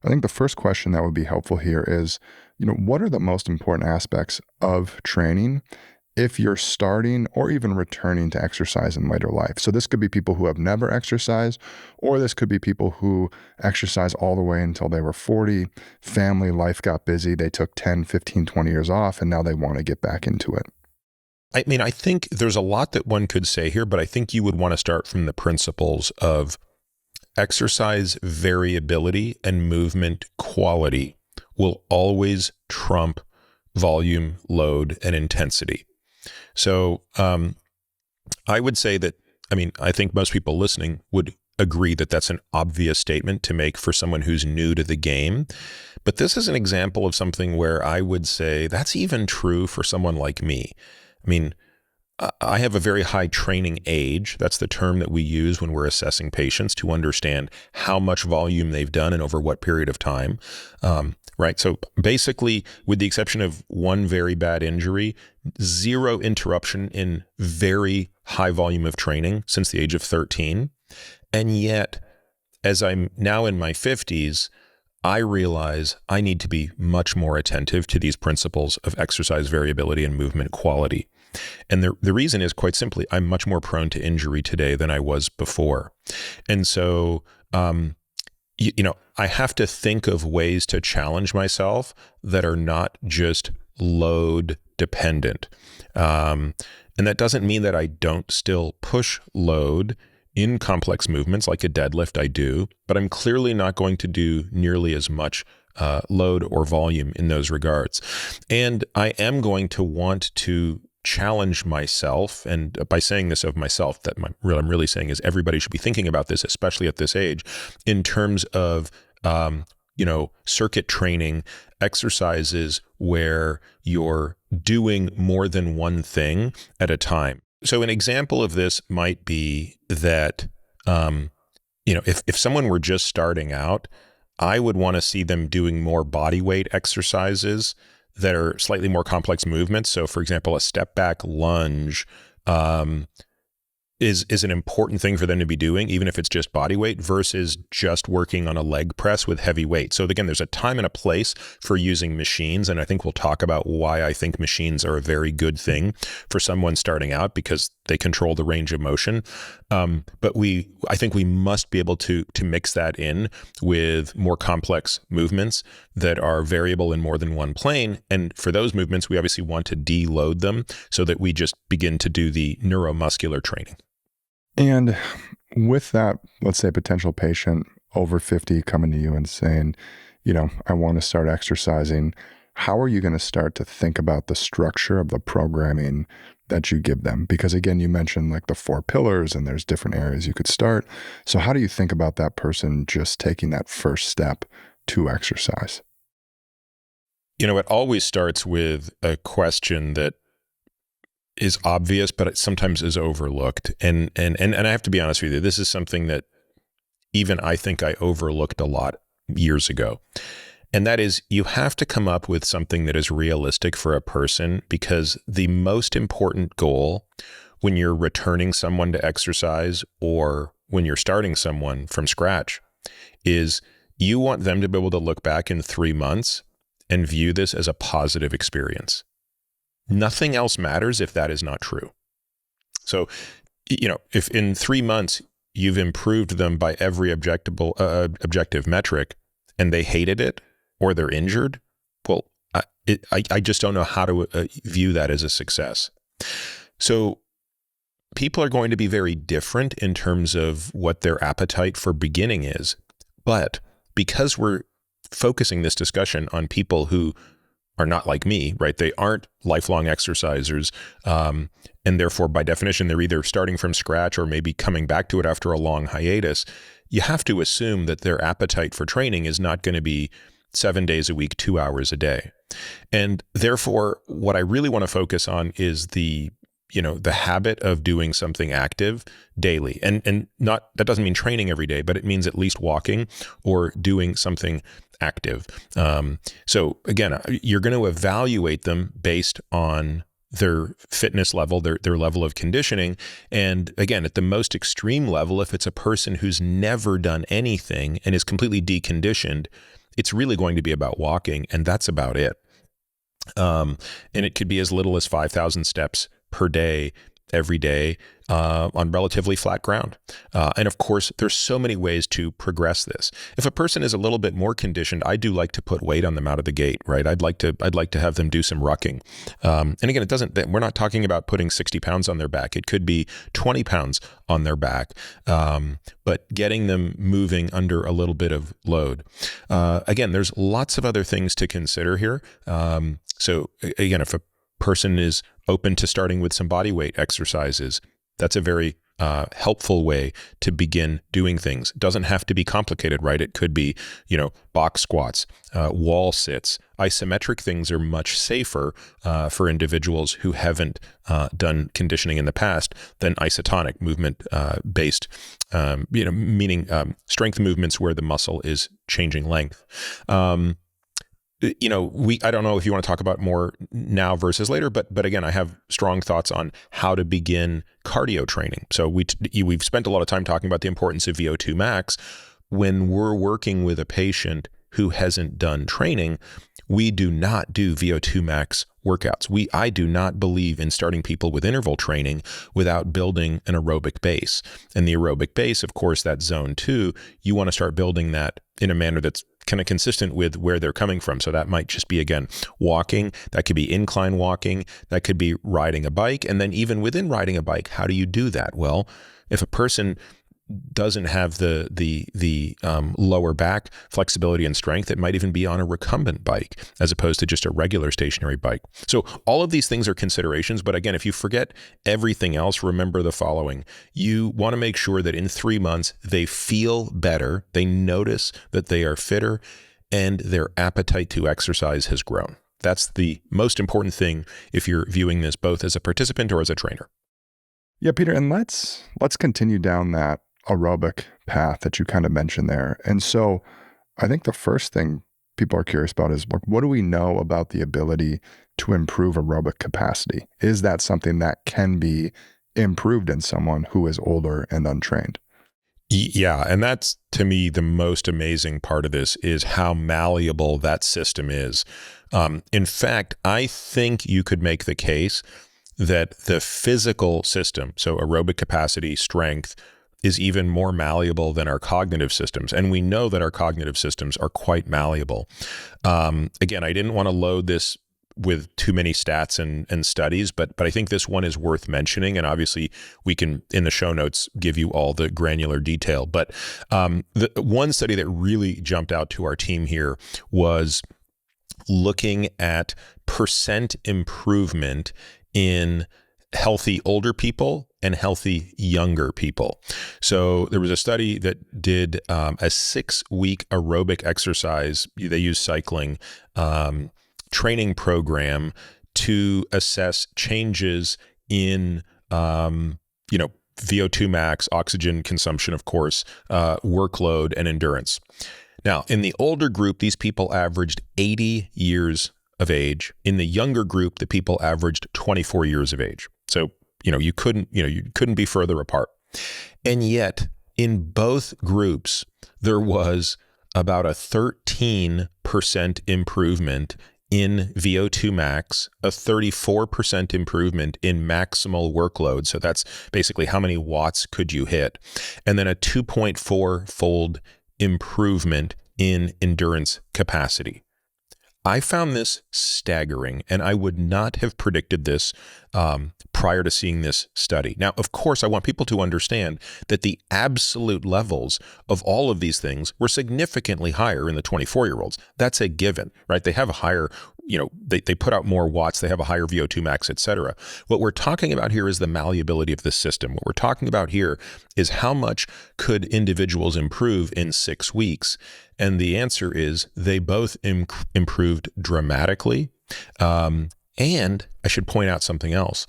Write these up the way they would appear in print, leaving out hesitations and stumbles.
I think the first question that would be helpful here is, what are the most important aspects of training if you're starting or even returning to exercise in later life? So this could be people who have never exercised, or this could be people who exercise all the way until they were 40, family life got busy, they took 10, 15, 20 years off, and now they want to get back into it. I mean, I think there's a lot that one could say here, but I think you would want to start from the principles of exercise variability and movement quality will always trump volume, load, and intensity. So I would say that, I think most people listening would agree that that's an obvious statement to make for someone who's new to the game. But this is an example of something where I would say that's even true for someone like me. I have a very high training age. That's the term that we use when we're assessing patients to understand how much volume they've done and over what period of time. Right. So basically, with the exception of one very bad injury, zero interruption in very high volume of training since the age of 13. And yet, as I'm now in my 50s, I realize I need to be much more attentive to these principles of exercise variability and movement quality. And the reason is quite simply, I'm much more prone to injury today than I was before. And so, I have to think of ways to challenge myself that are not just load dependent. And that doesn't mean that I don't still push load in complex movements like a deadlift. I do, but I'm clearly not going to do nearly as much load or volume in those regards. And I am going to want to challenge myself, and by saying this of myself, that I'm really saying is everybody should be thinking about this, especially at this age, in terms of circuit training exercises where you're doing more than one thing at a time. So an example of this might be that if someone were just starting out, I would want to see them doing more body weight exercises that are slightly more complex movements. So for example, a step back lunge is an important thing for them to be doing, even if it's just body weight, versus just working on a leg press with heavy weight. So again, there's a time and a place for using machines. And I think we'll talk about why I think machines are a very good thing for someone starting out, because they control the range of motion. But I think we must be able to mix that in with more complex movements that are variable in more than one plane. And for those movements, we obviously want to deload them so that we just begin to do the neuromuscular training. And with that, let's say potential patient over 50 coming to you and saying, I want to start exercising, how are you going to start to think about the structure of the programming that you give them? Because again, you mentioned like the 4 pillars and there's different areas you could start. So how do you think about that person just taking that first step to exercise? It always starts with a question that is obvious, but it sometimes is overlooked. And I have to be honest with you, this is something that even I think I overlooked a lot years ago. And that is, you have to come up with something that is realistic for a person, because the most important goal when you're returning someone to exercise or when you're starting someone from scratch is you want them to be able to look back in 3 months and view this as a positive experience. Nothing else matters if that is not true. So, if in 3 months you've improved them by every objective metric and they hated it or they're injured, well, I just don't know how to view that as a success. So people are going to be very different in terms of what their appetite for beginning is. But because we're focusing this discussion on people who are not like me, right? They aren't lifelong exercisers. And therefore, by definition, they're either starting from scratch or maybe coming back to it after a long hiatus. You have to assume that their appetite for training is not going to be 7 days a week, 2 hours a day. And therefore, what I really want to focus on is the habit of doing something active daily. And not, that doesn't mean training every day, but it means at least walking or doing something active. So again, you're going to evaluate them based on their fitness level, their level of conditioning. And again, at the most extreme level, if it's a person who's never done anything and is completely deconditioned, it's really going to be about walking, and that's about it. And it could be as little as 5,000 steps per day, every day, on relatively flat ground. And of course, there's so many ways to progress this. If a person is a little bit more conditioned, I do like to put weight on them out of the gate, right? I'd like to have them do some rucking. And again, we're not talking about putting 60 pounds on their back. It could be 20 pounds on their back, but getting them moving under a little bit of load. Again, there's lots of other things to consider here. So again, if a person is open to starting with some body weight exercises, that's a very helpful way to begin doing things. It doesn't have to be complicated, right? It could be, box squats, wall sits. Isometric things are much safer for individuals who haven't done conditioning in the past than isotonic movement based, meaning strength movements where the muscle is changing length. I don't know if you want to talk about more now versus later, but again, I have strong thoughts on how to begin cardio training. So we've spent a lot of time talking about the importance of VO2 max. When we're working with a patient who hasn't done training, we do not do VO2 max workouts. I do not believe in starting people with interval training without building an aerobic base. And the aerobic base, of course, that's zone 2, you want to start building that in a manner that's kind of consistent with where they're coming from. So that might just be, again, walking. That could be incline walking. That could be riding a bike. And then even within riding a bike, how do you do that? Well, if a person doesn't have the lower back flexibility and strength, it might even be on a recumbent bike as opposed to just a regular stationary bike. So all of these things are considerations. But again, if you forget everything else, remember the following. You want to make sure that in 3 months, they feel better, they notice that they are fitter, and their appetite to exercise has grown. That's the most important thing if you're viewing this both as a participant or as a trainer. Yeah, Peter, and let's continue down that aerobic path that you kind of mentioned there. And so I think the first thing people are curious about is, what do we know about the ability to improve aerobic capacity? Is that something that can be improved in someone who is older and untrained? Yeah, and that's, to me, the most amazing part of this is how malleable that system is. In fact, I think you could make the case that the physical system, so aerobic capacity, strength, is even more malleable than our cognitive systems. And we know that our cognitive systems are quite malleable. Again, I didn't want to load this with too many stats and studies, but I think this one is worth mentioning. And obviously we can, in the show notes, give you all the granular detail. But the one study that really jumped out to our team here was looking at percent improvement in healthy older people and healthy younger people. So there was a study that did a 6-week aerobic exercise. They used cycling training program to assess changes in VO2 max, oxygen consumption, of course, workload, and endurance. Now, in the older group, these people averaged 80 years of age. In the younger group, the people averaged 24 years of age. So, you couldn't be further apart. And yet, in both groups, there was about a 13% improvement in VO2 max, a 34% improvement in maximal workload. So that's basically how many watts could you hit, and then a 2.4-fold improvement in endurance capacity. I found this staggering, and I would not have predicted this prior to seeing this study. Now, of course, I want people to understand that the absolute levels of all of these things were significantly higher in the 24-year-olds. That's a given, right? They have a higher, they put out more watts, they have a higher VO2 max, et cetera. What we're talking about here is the malleability of the system. What we're talking about here is how much could individuals improve in 6 weeks? And the answer is they both improved dramatically. And I should point out something else.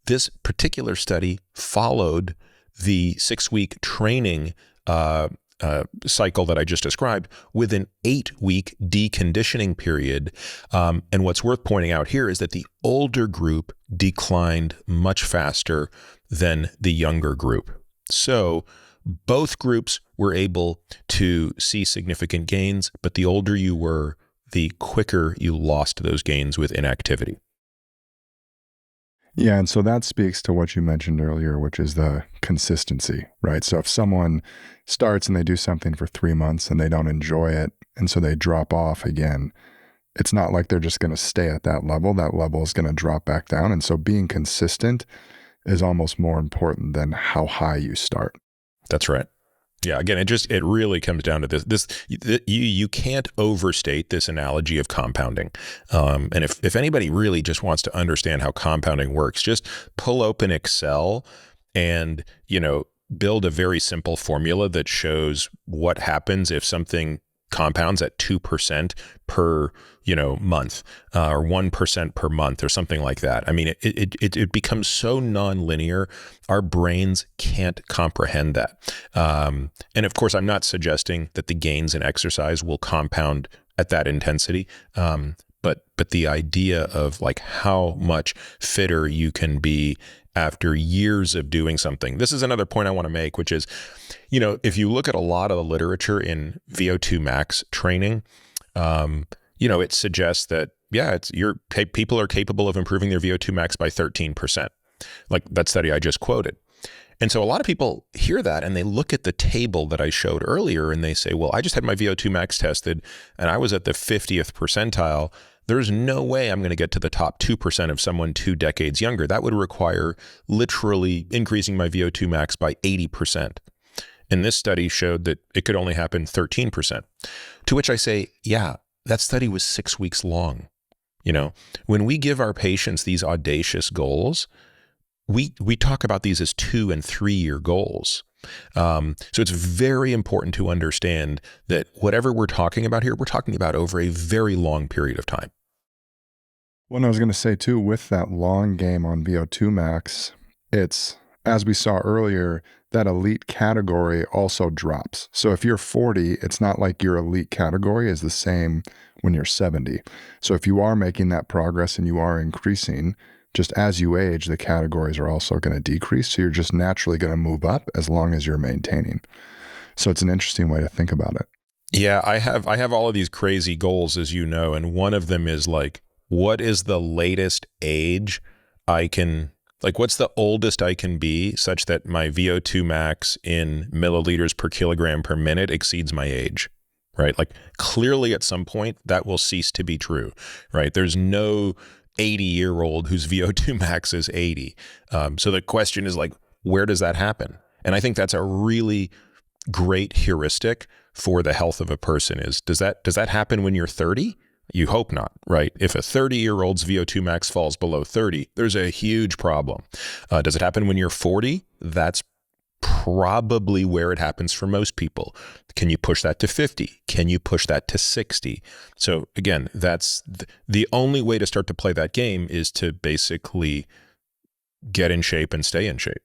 This particular study followed the 6-week training cycle that I just described with an 8-week deconditioning period. And what's worth pointing out here is that the older group declined much faster than the younger group. So both groups were able to see significant gains, but the older you were, the quicker you lost those gains with inactivity. Yeah, and so that speaks to what you mentioned earlier, which is the consistency, right? So if someone starts and they do something for 3 months and they don't enjoy it, and so they drop off again, it's not like they're just going to stay at that level. That level is going to drop back down. And so being consistent is almost more important than how high you start. That's right. Yeah, again, it really comes down to this. You can't overstate this analogy of compounding. And if anybody really just wants to understand how compounding works, just pull open Excel and, build a very simple formula that shows what happens if something compounds at 2% per, month, or 1% per month or something like that. I mean, it becomes so nonlinear. Our brains can't comprehend that. And of course, I'm not suggesting that the gains in exercise will compound at that intensity. But the idea of like how much fitter you can be after years of doing something. This is another point I want to make, which is, if you look at a lot of the literature in VO2 max training, it suggests that, people are capable of improving their VO2 max by 13%, like that study I just quoted. And so a lot of people hear that and they look at the table that I showed earlier and they say, well, I just had my VO2 max tested and I was at the 50th percentile. There's no way I'm going to get to the top 2% of someone 2 decades younger. That would require literally increasing my VO2 max by 80%. And this study showed that it could only happen 13%. To which I say, yeah, that study was 6 weeks long. When we give our patients these audacious goals, we talk about these as 2 and 3 year goals. So it's very important to understand that whatever we're talking about here, we're talking about over a very long period of time. Well, I was going to say too, with that long game on VO2 max, it's, as we saw earlier, that elite category also drops. So if you're 40, it's not like your elite category is the same when you're 70. So if you are making that progress and you are increasing, just as you age, the categories are also going to decrease. So you're just naturally going to move up as long as you're maintaining. So it's an interesting way to think about it. Yeah, I have all of these crazy goals, as you know, and one of them is like, what is the latest age I can, like what's the oldest I can be such that my VO2 max in milliliters per kilogram per minute exceeds my age, right? Like clearly at some point that will cease to be true, right? There's no 80-year-old whose VO2 max is 80. So the question is like, where does that happen? And I think that's a really great heuristic for the health of a person is, does that happen when you're 30? You hope not, right? If a 30-year-old's VO2 max falls below 30, there's a huge problem. Does it happen when you're 40? That's probably where it happens for most people. Can you push that to 50? Can you push that to 60? So again, that's the only way to start to play that game is to basically get in shape and stay in shape.